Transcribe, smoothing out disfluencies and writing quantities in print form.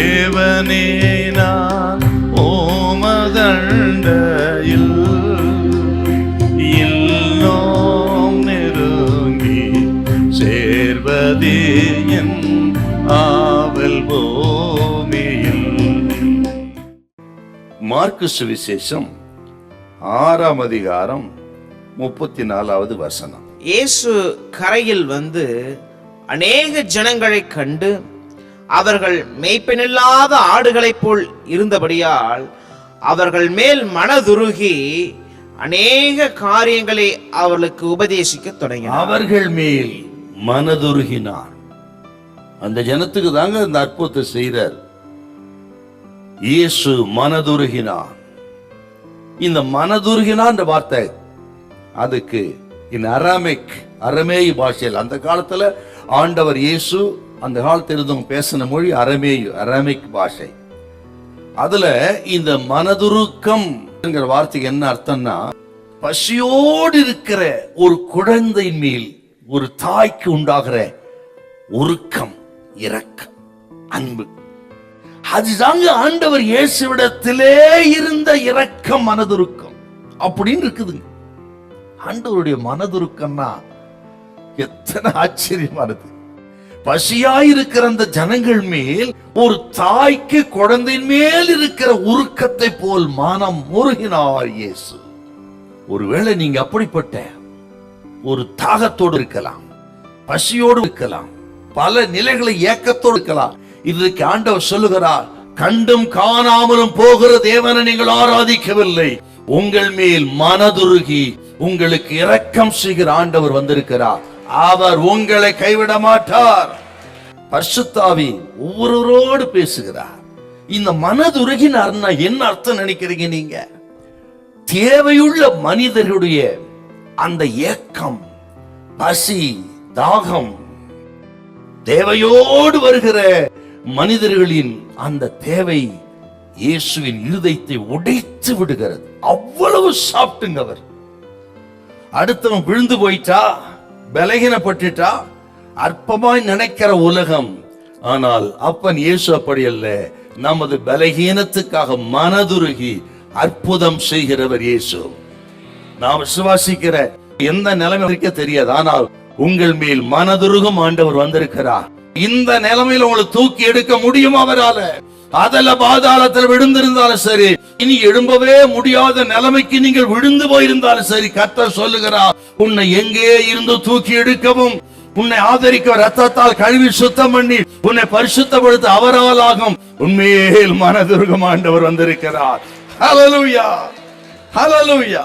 தேவனே நான் ஓமதண்டையில் இன்னும் நெருங்கி சேர்வதே என் ஆவல் பூமியில். மார்க்கு சுவிசேஷம் 6ஆம் அதிகாரம் 34வது வசனம். இயேசு கரையில் வந்து அநேக ஜனங்களை கண்டு அவர்கள் மேய்ப்பனில்லாத ஆடுகளைப் போல் இருந்தபடியால் அவர்கள் மேல் மனதுருகி அநேக காரியங்களை அவர்களுக்கு உபதேசிக்க தொடங்கினார். அவர்கள் மேல் மனதுருகினார். அந்த ஜனத்துக்கு தாங்க அந்த அற்புதத்தை செய்தார். இயேசு மனதுருகினார். இந்த மனதுருகினார் என்ற வார்த்தை அதுக்கு அரமேயு பாஷையில் அந்த காலத்துல ஆண்டவர் இயேசு அந்த காலத்தில் இருந்தவங்க பேசின மொழி அரமேக் பாஷை. அதுல இந்த மனதுருக்கம் என்கிற வார்த்தைக்கு என்ன அர்த்தம்னா, பசியோடு இருக்கிற ஒரு குழந்தை மேல் ஒரு தாய்க்கு உண்டாகிற உருக்கம், இரக்கம், அன்பு. அதுதாங்க ஆண்டவர் இயேசுவிடத்திலே இருந்த இரக்கம், மனதுருக்கம் அப்படின்னு இருக்குதுங்க. ஆண்டவருடைய மனதுருக்கம்னா எத்தனை ஆச்சரியமானது. பசியாயிருக்கிற அந்த ஜனங்கள் மேல் ஒரு தாய்க்கு குழந்தையின் மேல் இருக்கிற உருக்கத்தை போல் மனம் முருகினார் இயேசு. ஒருவேளை நீங்க அப்படிப்பட்ட ஒரு தாகத்தோடு இருக்கலாம், பசியோடு இருக்கலாம், பல நிலைகளை ஏக்கத்தோடு இருக்கலாம். இதுக்கு ஆண்டவர் சொல்லுகிறார், கண்டும் காணாமலும் போகிற தேவனை நீங்கள் ஆராதிக்கவில்லை, உங்கள் மேல் மனதுருகி உங்களுக்கு இரக்கம் செய்கிற ஆண்டவர் வந்திருக்கிறார். அவர் உங்களை கைவிட மாட்டார். பரிசுத்த ஆவி ஒவ்வொருவரோடு பேசுகிறார். இந்த மனதுருகினார்னா என்ன அர்த்தம் நினைக்கிறீங்க நீங்க? தேவையுள்ள மனிதர்களுடைய அந்த ஏக்கம், பசி, தாகம், தேவையோடு வருகிற மனிதர்களின் அந்த தேவை இயேசுவின் இருதயத்தை உடைத்து விடுகிறது. அவ்வளவு சாப்பிட்டுங்க அவர். அடுத்தவன் விழுந்து போயிட்டா, பலகீனப்பட்டுட்டா அற்பமாய் நினைக்கிற உலகம். ஆனால் அப்பன் இயேசு அப்படி அல்ல. நமது பலகீனத்துக்காக மனதுருகி அற்புதம் செய்கிறவர் இயேசு. நாம் விசுவாசிக்கிற எந்த நிலைமை இருக்க தெரியாது, ஆனால் உங்கள் மேல் மனதுருகும் ஆண்டவர் வந்திருக்கிறார். இந்த நிலைமையில உங்களை தூக்கி எடுக்க முடியும் அவரால. அதல பாதாளத்தில் விழுந்திருந்தாலும் சரி, இனி எழும்பவே முடியாத நிலைமைக்கு நீங்கள் விழுந்து போயிருந்தாலும் சரி, கர்த்தர் சொல்லுகிறார், உன்னை எங்கே இருந்து தூக்கி எடுக்கவும், உன்னை ஆதரிக்க ரத்தத்தால் கழுவி சுத்தம் பண்ணி உன்னை பரிசுத்தப்படுத்த அவரால் ஆகும். உண்மையில் மனதுருகம் ஆண்டவர் வந்திருக்கிறார். ஹல்லேலூயா, ஹல்லேலூயா.